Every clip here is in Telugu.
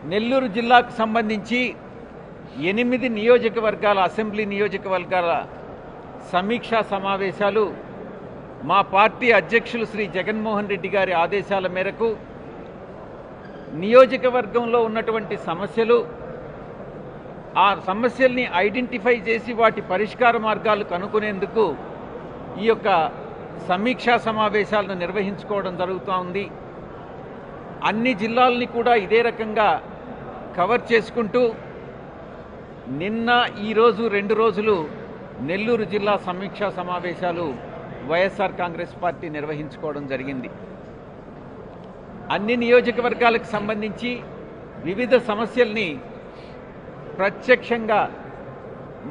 నెల్లూరు జిల్లాకు సంబంధించి 8 నియోజకవర్గాల అసెంబ్లీ నియోజకవర్గాల సమీక్షా సమావేశాలు మా పార్టీ అధ్యక్షులు శ్రీ జగన్మోహన్ రెడ్డి గారి ఆదేశాల మేరకు నియోజకవర్గంలో ఉన్నటువంటి సమస్యలు, ఆ సమస్యల్ని ఐడెంటిఫై చేసి వాటి పరిష్కార మార్గాలు కనుక్కునేందుకు ఈ యొక్క సమీక్షా సమావేశాలను నిర్వహించుకోవడం జరుగుతూ ఉంది. అన్ని జిల్లాలని కూడా ఇదే రకంగా కవర్ చేసుకుంటూ నిన్న ఈరోజు 2 రోజులు నెల్లూరు జిల్లా సమీక్షా సమావేశాలు వైఎస్ఆర్ కాంగ్రెస్ పార్టీ నిర్వహించుకోవడం జరిగింది. అన్ని నియోజకవర్గాలకు సంబంధించి వివిధ సమస్యల్ని ప్రత్యక్షంగా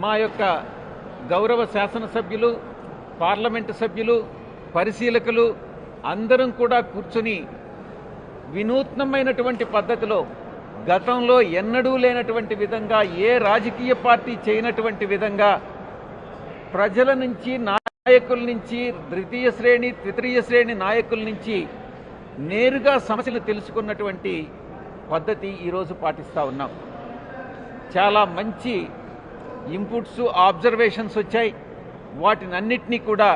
మా యొక్క గౌరవ శాసనసభ్యులు, పార్లమెంటు సభ్యులు, పరిశీలకులు అందరం కూడా కూర్చుని వినూత్నమైనటువంటి పద్ధతిలో గతంలో ఎన్నడూ లేనటువంటి విధంగా, ఏ రాజకీయ పార్టీ చేయనటువంటి విధంగా ప్రజల నుంచి, నాయకుల నుంచి, ద్వితీయ శ్రేణి, తృతీయ శ్రేణి నాయకుల నుంచి నేరుగా సమస్యలు తెలుసుకున్నటువంటి పద్ధతి ఈరోజు పాటిస్తూ ఉన్నాం. చాలా మంచి ఇన్పుట్స్, ఆబ్జర్వేషన్స్ వచ్చాయి. వాటినన్నిటినీ కూడా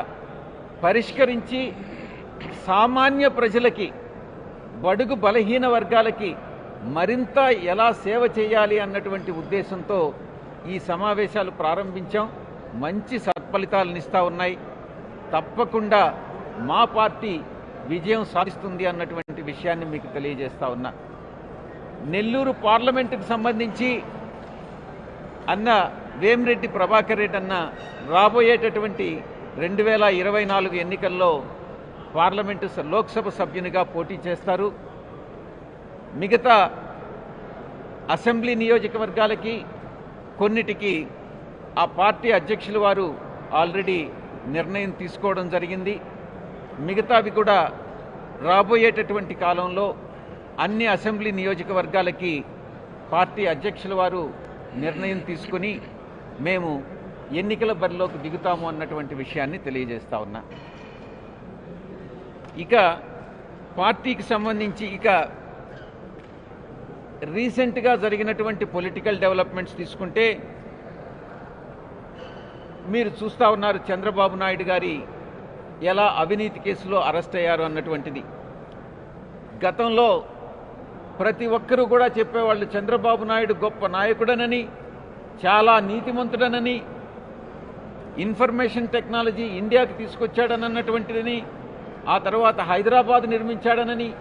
పరిష్కరించి సామాన్య ప్రజలకి, బడుగు బలహీన వర్గాలకి మరింత ఎలా సేవ చేయాలి అన్నటువంటి ఉద్దేశంతో ఈ సమావేశాలు ప్రారంభించాం. మంచి సత్ఫలితాలను ఇస్తూ ఉన్నాయి. తప్పకుండా మా పార్టీ విజయం సాధిస్తుంది అన్నటువంటి విషయాన్ని మీకు తెలియజేస్తా ఉన్నా. నెల్లూరు పార్లమెంటుకు సంబంధించి అన్న వేమిరెడ్డి ప్రభాకర్ రెడ్డి అన్న రాబోయేటటువంటి 2024 ఎన్నికల్లో పార్లమెంటు లోక్సభ సభ్యునిగా పోటీ చేస్తారు. మిగతా అసెంబ్లీ నియోజకవర్గాలకి కొన్నిటికి ఆ పార్టీ అధ్యక్షుల వారు ఆల్రెడీ నిర్ణయం తీసుకోవడం జరిగింది. మిగతావి కూడా రాబోయేటటువంటి కాలంలో అన్ని అసెంబ్లీ నియోజకవర్గాలకి పార్టీ అధ్యక్షుల వారు నిర్ణయం తీసుకుని మేము ఎన్నికల బరిలోకి దిగుతాము అన్నటువంటి విషయాన్ని తెలియజేస్తా ఉన్నా. ఇక పార్టీకి సంబంధించి ఇక రీసెంట్గా జరిగినటువంటి పొలిటికల్ డెవలప్మెంట్స్ తీసుకుంటే మీరు చూస్తూ ఉన్నారు, చంద్రబాబు నాయుడు గారి ఎలా అవినీతి కేసులో అరెస్ట్ అయ్యారు అన్నటువంటిది. గతంలో ప్రతి ఒక్కరూ కూడా చెప్పేవాళ్ళు చంద్రబాబు నాయుడు గొప్ప నాయకుడనని, చాలా నీతిమంతుడనని, ఇన్ఫర్మేషన్ టెక్నాలజీ ఇండియాకి తీసుకొచ్చాడనన్నటువంటిదని, ఆ తర్వాత హైదరాబాద్ నిర్మించాడనని,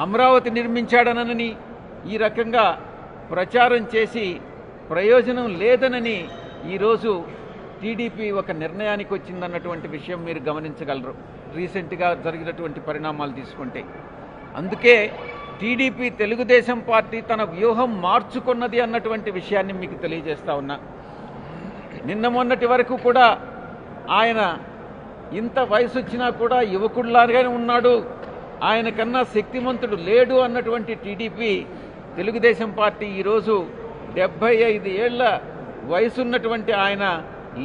అమరావతి నిర్మించాడనని ఈ రకంగా ప్రచారం చేసి ప్రయోజనం లేదనని ఈరోజు టీడీపీ ఒక నిర్ణయానికి వచ్చిందన్నటువంటి విషయం మీరు గమనించగలరు రీసెంట్గా జరిగినటువంటి పరిణామాలు తీసుకుంటే. అందుకే టీడీపీ తెలుగుదేశం పార్టీ తన వ్యూహం మార్చుకున్నది అన్నటువంటి విషయాన్ని మీకు తెలియజేస్తా ఉన్నా. నిన్న మొన్నటి వరకు కూడా ఆయన ఇంత వయసు వచ్చినా కూడా యువకుడిలాగానే ఉన్నాడు, ఆయన కన్నా శక్తిమంతుడు లేడు అన్నటువంటి టీడీపీ తెలుగుదేశం పార్టీ ఈరోజు 75 ఏళ్ల వయసున్నటువంటి ఆయన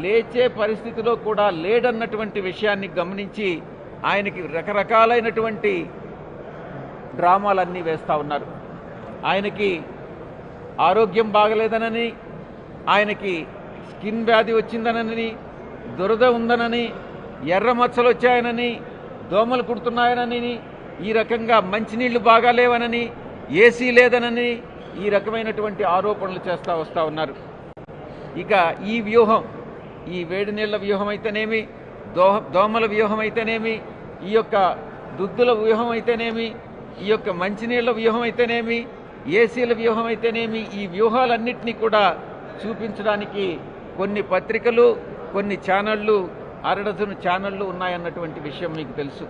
లేచే పరిస్థితిలో కూడా లేడన్నటువంటి విషయాన్ని గమనించి ఆయనకి రకరకాలైనటువంటి డ్రామాలన్నీ వేస్తూ ఉన్నారు. ఆయనకి ఆరోగ్యం బాగలేదనని, ఆయనకి స్కిన్ వ్యాధి వచ్చిందనని, దురద ఉందనని, ఎర్ర మచ్చలు వచ్చాయనని, దోమలు కుడుతున్నాయనని, ఈ రకంగా మంచినీళ్లు బాగాలేవనని, ఏసీ లేదనని ఈ రకమైనటువంటి ఆరోపణలు చేస్తూ వస్తూ ఉన్నారు. ఇక ఈ వ్యూహం, ఈ వేడి నీళ్ల వ్యూహం అయితేనేమి, దోమల వ్యూహం అయితేనేమి, ఈ యొక్క దుద్దుల వ్యూహం అయితేనేమి, ఈ యొక్క మంచినీళ్ల వ్యూహం అయితేనేమి, ఏసీల వ్యూహం అయితేనేమి, ఈ వ్యూహాలన్నింటినీ కూడా చూపించడానికి కొన్ని పత్రికలు, కొన్ని ఛానళ్ళు, అరడజను ఛానళ్ళు ఉన్నాయన్నటువంటి విషయం మీకు తెలుసు.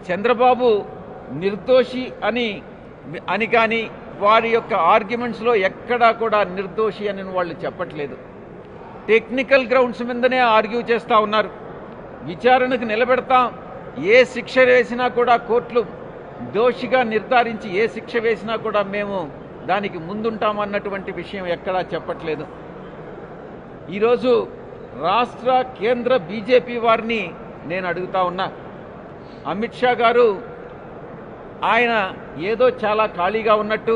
చంద్రబాబు నిర్దోషి అని కానీ వారి యొక్క ఆర్గ్యుమెంట్స్లో ఎక్కడా కూడా నిర్దోషి అని వాళ్ళు చెప్పట్లేదు. టెక్నికల్ గ్రౌండ్స్ మీదనే ఆర్గ్యూ చేస్తూ ఉన్నారు. విచారణకు నిలబెడతాం, ఏ శిక్ష వేసినా కూడా కోర్టులు దోషిగా నిర్ధారించి ఏ శిక్ష వేసినా కూడా మేము దానికి ముందుంటామన్నటువంటి విషయం ఎక్కడా చెప్పట్లేదు. ఈరోజు రాష్ట్ర కేంద్ర బీజేపీ వారిని నేను అడుగుతా ఉన్నా. అమిత్ షా గారు ఆయన ఏదో చాలా ఖాళీగా ఉన్నట్టు,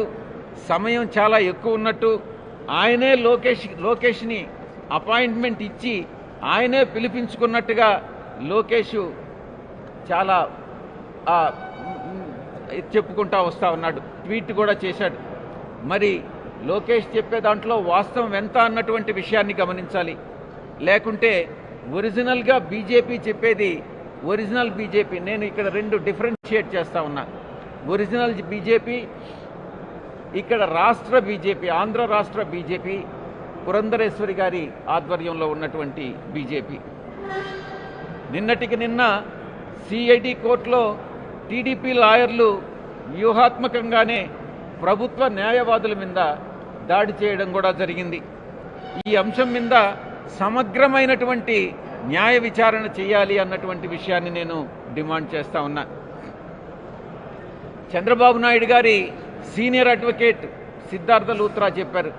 సమయం చాలా ఎక్కువ ఉన్నట్టు, ఆయనే లోకేష్ని అపాయింట్మెంట్ ఇచ్చి ఆయనే పిలిపించుకున్నట్టుగా లోకేష్ చాలా చెప్పుకుంటా వస్తూ ఉన్నాడు. ట్వీట్ కూడా చేశాడు. మరి లోకేష్ చెప్పే దాంట్లో వాస్తవం ఎంత అన్నటువంటి విషయాన్ని గమనించాలి. లేకుంటే ఒరిజినల్గా బీజేపీ చెప్పేది ఒరిజినల్ బీజేపీ, నేను ఇక్కడ రెండు డిఫరెన్షియేట్ చేస్తా ఉన్నా. ఒరిజినల్ బీజేపీ, ఇక్కడ రాష్ట్ర బీజేపీ, ఆంధ్ర రాష్ట్ర బీజేపీ, పురంధరేశ్వరి గారి ఆధ్వర్యంలో ఉన్నటువంటి బీజేపీ. నిన్నటికి నిన్న సిఐడి కోర్టులో టీడీపీ లాయర్లు వ్యూహాత్మకంగానే ప్రభుత్వ న్యాయవాదుల మీద దాడి చేయడం కూడా జరిగింది. ఈ అంశం మీద సమగ్రమైనటువంటి న్యాయ విచారణ చేయాలి అన్నటువంటి విషయాన్ని నేను డిమాండ్ చేస్తా ఉన్నా. చంద్రబాబు నాయుడు గారి సీనియర్ అడ్వకేట్ సిద్ధార్థ లూత్రా చెప్పారు.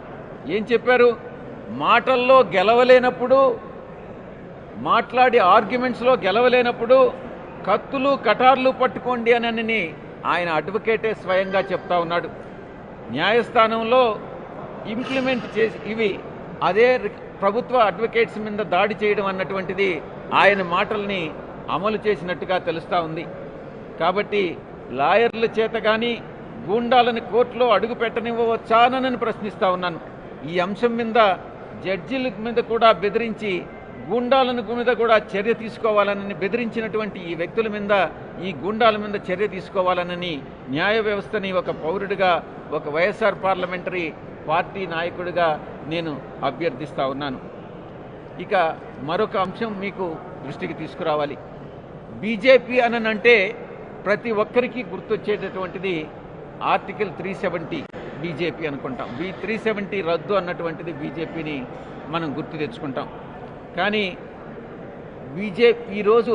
ఏం చెప్పారు? మాటల్లో గెలవలేనప్పుడు, మాట్లాడి ఆర్గ్యుమెంట్స్లో గెలవలేనప్పుడు కత్తులు కటార్లు పట్టుకోండి అని ఆయన అడ్వకేటే స్వయంగా చెప్తా ఉన్నాడు. న్యాయస్థానంలో ఇంప్లిమెంట్ చేసి ఇవి అదే ప్రభుత్వ అడ్వకేట్స్ మీద దాడి చేయడం అన్నటువంటిది ఆయన మాటల్ని అమలు చేసినట్టుగా తెలుస్తూ ఉంది. కాబట్టి లాయర్ల చేత కానీ గూండాలను కోర్టులో అడుగు పెట్టనివ్వవచ్చానని ప్రశ్నిస్తూ ఉన్నాను. ఈ అంశం మీద జడ్జీల మీద కూడా బెదిరించి గూండాలను మీద కూడా చర్య తీసుకోవాలని బెదిరించినటువంటి ఈ వ్యక్తుల మీద, ఈ గూండాల మీద చర్య తీసుకోవాలని న్యాయ వ్యవస్థని ఒక పౌరుడిగా, ఒక వైఎస్ఆర్ పార్లమెంటరీ పార్టీ నాయకుడిగా నేను అభ్యర్థిస్తూ ఉన్నాను. ఇక మరొక అంశం మీకు దృష్టికి తీసుకురావాలి. బీజేపీ అనంటే ప్రతి ఒక్కరికి గుర్తొచ్చేటటువంటిది ఆర్టికల్ 370 బీజేపీ అనుకుంటాం. 370 రద్దు అన్నటువంటిది బీజేపీని మనం గుర్తు తెచ్చుకుంటాం. కానీ బీజేపీ ఈరోజు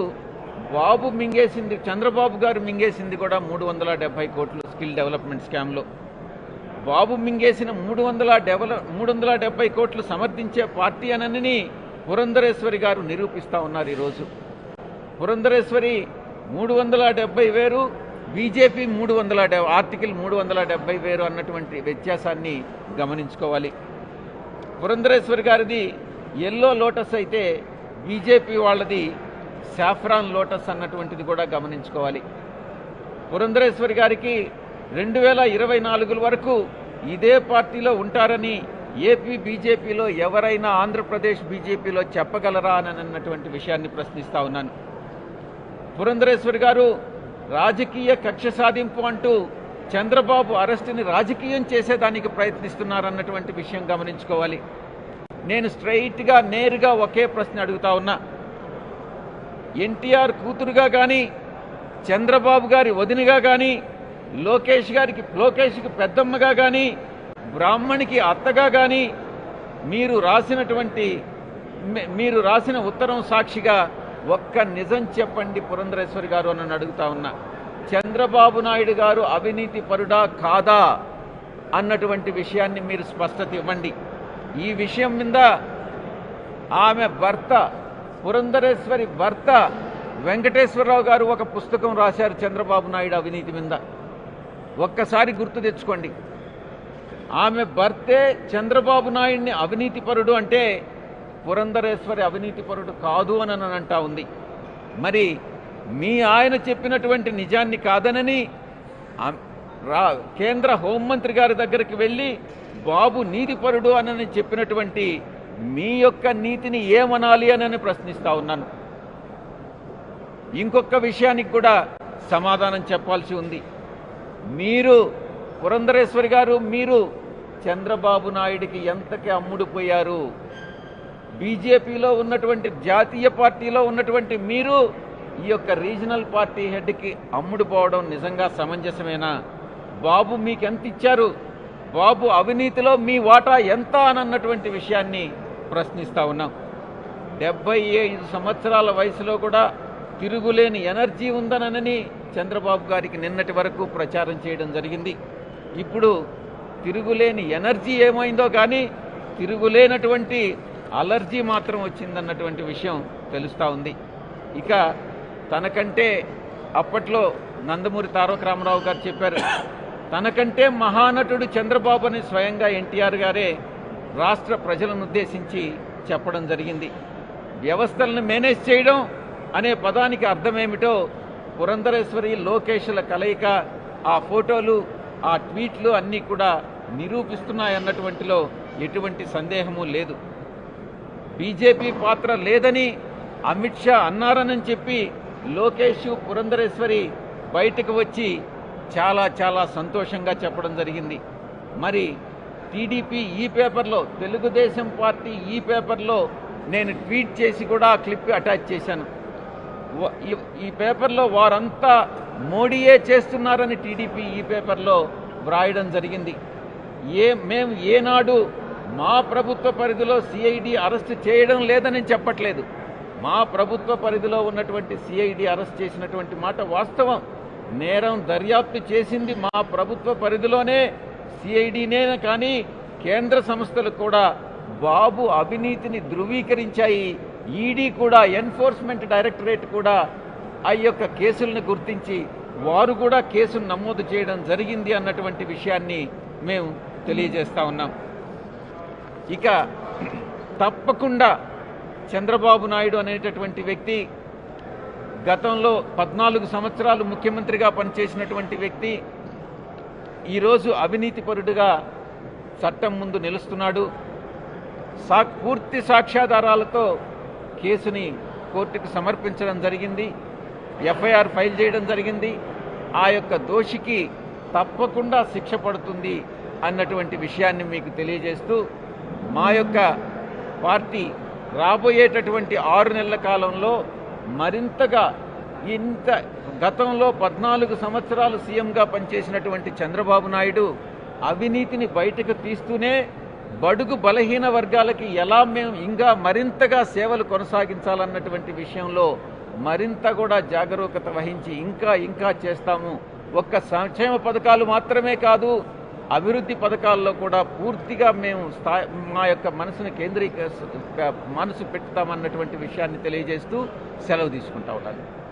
బాబు మింగేసింది, చంద్రబాబు గారు మింగేసింది కూడా 370 కోట్లు స్కిల్ డెవలప్మెంట్ స్కామ్లో. బాబు మింగేసిన 370 కోట్లు సమర్థించే పార్టీ అనని పురంధరేశ్వరి గారు నిరూపిస్తూ ఉన్నారు. ఈరోజు పురంధరేశ్వరి 370 వేరు, బీజేపీ 370, ఆర్టికల్ 370 వేరు అన్నటువంటి వ్యత్యాసాన్ని గమనించుకోవాలి. పురంధరేశ్వరి గారిది ఎల్లో లోటస్ అయితే బీజేపీ వాళ్ళది సాఫ్రాన్ లోటస్ అన్నటువంటిది కూడా గమనించుకోవాలి. పురంధరేశ్వరి గారికి 2024 వరకు ఇదే పార్టీలో ఉంటారని ఏపీ బీజేపీలో ఎవరైనా ఆంధ్రప్రదేశ్ బీజేపీలో చెప్పగలరా అని అన్నటువంటి విషయాన్ని ప్రశ్నిస్తా ఉన్నాను. పురంధరేశ్వరి గారు రాజకీయ కక్ష సాధింపు అంటూ చంద్రబాబు అరెస్టుని రాజకీయం చేసేదానికి ప్రయత్నిస్తున్నారన్నటువంటి విషయం గమనించుకోవాలి. నేను స్ట్రైట్గా నేరుగా ఒకే ప్రశ్న అడుగుతా ఉన్నా. ఎన్టీఆర్ కూతురుగా కానీ, చంద్రబాబు గారి వదినగా కానీ, లోకేష్కి పెద్దమ్మగా కానీ, బ్రాహ్మణికి అత్తగా కానీ మీరు రాసిన ఉత్తరం సాక్షిగా ఒక్క నిజం చెప్పండి పురంధరేశ్వరి గారు అని అడుగుతా ఉన్నా. చంద్రబాబు నాయుడు గారు అవినీతి పరుడా కాదా అన్నటువంటి విషయాన్ని మీరు స్పష్టత ఇవ్వండి. ఈ విషయం మీద ఆమె భర్త, పురంధరేశ్వరి భర్త వెంకటేశ్వరరావు గారు ఒక పుస్తకం రాశారు చంద్రబాబు నాయుడు అవినీతి మీద. ఒక్కసారి గుర్తు తెచ్చుకోండి. ఆమె భర్తే చంద్రబాబు నాయుడిని అవినీతిపరుడు అంటే పురంధరేశ్వరి అవినీతిపరుడు కాదు అని అంటా ఉంది. మరి మీ ఆయన చెప్పినటువంటి నిజాన్ని కాదనని కేంద్ర హోంమంత్రి గారి దగ్గరికి వెళ్ళి బాబు నీతిపరుడు అని చెప్పినటువంటి మీ యొక్క నీతిని ఏమనాలి అని ప్రశ్నిస్తా ఉన్నాను. ఇంకొక విషయానికి కూడా సమాధానం చెప్పాల్సి ఉంది. మీరు పురంధరేశ్వరి గారు, మీరు చంద్రబాబు నాయుడికి ఎంతకి అమ్ముడుపోయారు? బీజేపీలో ఉన్నటువంటి, జాతీయ పార్టీలో ఉన్నటువంటి మీరు ఈ యొక్క రీజనల్ పార్టీ హెడ్కి అమ్ముడుపోవడం నిజంగా సమంజసమేనా? బాబు మీకు ఎంత ఇచ్చారు? బాబు అవినీతిలో మీ వాటా ఎంత అన్నటువంటి విషయాన్ని ప్రశ్నిస్తా ఉన్నాం. 75 సంవత్సరాల వయసులో కూడా తిరుగులేని ఎనర్జీ ఉందనని చంద్రబాబు గారికి నిన్నటి వరకు ప్రచారం చేయడం జరిగింది. ఇప్పుడు తిరుగులేని ఎనర్జీ ఏమైందో కానీ తిరుగులేనటువంటి అలర్జీ మాత్రం వచ్చిందన్నటువంటి విషయం తెలుస్తూ ఉంది. ఇక తనకంటే అప్పట్లో నందమూరి తారక రామారావు గారు చెప్పారు, తనకంటే మహానటుడు చంద్రబాబు అని స్వయంగా ఎన్టీఆర్ గారే రాష్ట్ర ప్రజలను ఉద్దేశించి చెప్పడం జరిగింది. వ్యవస్థలను మేనేజ్ చేయడం అనే పదానికి అర్థమేమిటో పురంధరేశ్వరి లోకేష్ల కలయిక, ఆ ఫోటోలు, ఆ ట్వీట్లు అన్నీ కూడా నిరూపిస్తున్నాయన్నటువంటిలో ఎటువంటి సందేహము లేదు. బీజేపీ పాత్ర లేదని అమిత్ షా అన్నారని చెప్పి లోకేష్, పురంధరేశ్వరి బయటకు వచ్చి చాలా చాలా సంతోషంగా చెప్పడం జరిగింది. మరి టీడీపీ ఈ పేపర్లో, తెలుగుదేశం పార్టీ ఈ పేపర్లో నేను ట్వీట్ చేసి కూడా ఆ క్లిప్ అటాచ్ చేశాను. ఈ పేపర్లో వారంతా మోడీయే చేస్తున్నారని టీడీపీ ఈ పేపర్లో వ్రాయడం జరిగింది. మేము ఏనాడు మా ప్రభుత్వ పరిధిలో సిఐడి అరెస్ట్ చేయడం లేదని చెప్పట్లేదు. మా ప్రభుత్వ పరిధిలో ఉన్నటువంటి సిఐడి అరెస్ట్ చేసినటువంటి మాట వాస్తవం. నేరం దర్యాప్తు చేసింది మా ప్రభుత్వ పరిధిలోనే సిఐడినే, కానీ కేంద్ర సంస్థలు కూడా బాబు అవినీతిని ధృవీకరించాయి. ఈడీ కూడా, ఎన్ఫోర్స్మెంట్ డైరెక్టరేట్ కూడా ఆ యొక్క కేసులను గుర్తించి వారు కూడా కేసును నమోదు చేయడం జరిగింది అన్నటువంటి విషయాన్ని మేము తెలియజేస్తా ఉన్నాం. ఇక తప్పకుండా చంద్రబాబు నాయుడు అనేటటువంటి వ్యక్తి గతంలో 14 సంవత్సరాలు ముఖ్యమంత్రిగా పనిచేసినటువంటి వ్యక్తి ఈరోజు అవినీతిపరుడుగా చట్టం ముందు నిలుస్తున్నాడు. పూర్తి సాక్ష్యాధారాలతో కేసుని కోర్టుకు సమర్పించడం జరిగింది. ఎఫ్ఐఆర్ ఫైల్ చేయడం జరిగింది. ఆ యొక్క దోషికి తప్పకుండా శిక్ష పడుతుంది అన్నటువంటి విషయాన్ని మీకు తెలియజేస్తూ, మా యొక్క పార్టీ రాబోయేటటువంటి 6 నెలల కాలంలో మరింతగా గతంలో 14 సంవత్సరాలు సీఎంగా పనిచేసినటువంటి చంద్రబాబు నాయుడు అవినీతిని బయటకు తీస్తూనే బడుగు బలహీన వర్గాలకి ఎలా మేము ఇంకా మరింతగా సేవలు కొనసాగించాలన్నటువంటి విషయంలో మరింత కూడా జాగరూకత వహించి ఇంకా చేస్తాము. ఒక్క సంక్షేమ పథకాలు మాత్రమే కాదు, అభివృద్ధి పథకాల్లో కూడా పూర్తిగా మేము మా యొక్క మనసు పెట్టుతామన్నటువంటి విషయాన్ని తెలియజేస్తూ సెలవు తీసుకుంటా ఉంటాను.